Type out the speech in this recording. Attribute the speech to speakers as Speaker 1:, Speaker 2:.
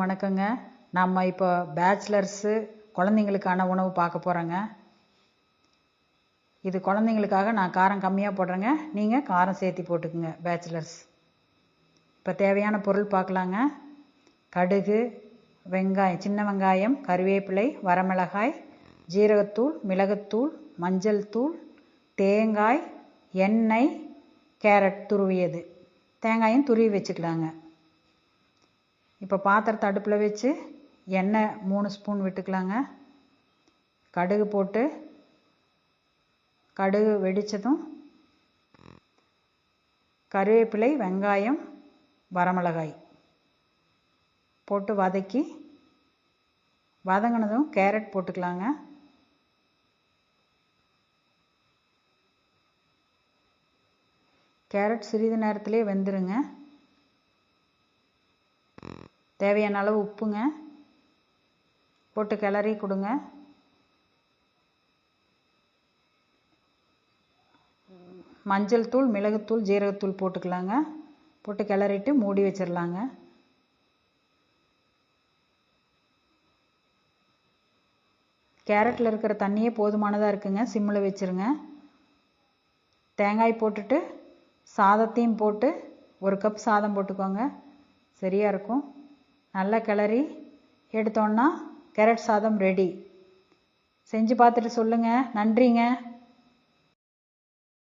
Speaker 1: வணக்கங்க. நம்ம இப்போ பேச்சுலர்ஸு குழந்தைங்களுக்கான உணவு பார்க்க போகிறோங்க. இது குழந்தைங்களுக்காக நான் காரம் கம்மியாக போடுறேங்க. நீங்கள் காரம் சேர்த்தி போட்டுக்குங்க பேச்சுலர்ஸ். இப்போ தேவையான பொருள் பார்க்கலாங்க. கடுகு, வெங்காயம், சின்ன வெங்காயம், கருவேப்பிலை, வரமிளகாய், ஜீரகத்தூள், மிளகுத்தூள், மஞ்சள் தூள், தேங்காய், எண்ணெய், கேரட் துருவியது. தேங்காயும் துருவி வச்சுக்கலாங்க. இப்போ பாத்திரத்தை அடுப்பில் வச்சு எண்ணெய் 3 ஸ்பூன் விட்டுக்கலாங்க. கடுகு போட்டு கடுகு வெடித்ததும் கருவேப்பிலை, வெங்காயம், வரமிளகாய் போட்டு வதக்கி வதங்கினதும் கேரட் போட்டுக்கலாங்க. கேரட் சிறிது நேரத்திலே வெந்துருங்க. தேவையான அளவு உப்புங்க போட்டு கிளறி கொடுங்க. மஞ்சள் தூள், மிளகுத்தூள், ஜீரகத்தூள் போட்டுக்கலாங்க. போட்டு கிளறிட்டு மூடி வச்சிடலாங்க. கேரட்டில் இருக்கிற தண்ணியே போதுமானதாக இருக்குங்க. சிம்மில் வச்சுருங்க. தேங்காய் போட்டுட்டு சாதத்தையும் போட்டு 1 கப் சாதம் போட்டுக்கோங்க. சரியாக இருக்கும். நல்லா கிளறி எடுத்தோன்னா கேரட் சாதம் ரெடி. செஞ்சு பார்த்துட்டு சொல்லுங்கள். நன்றிங்க.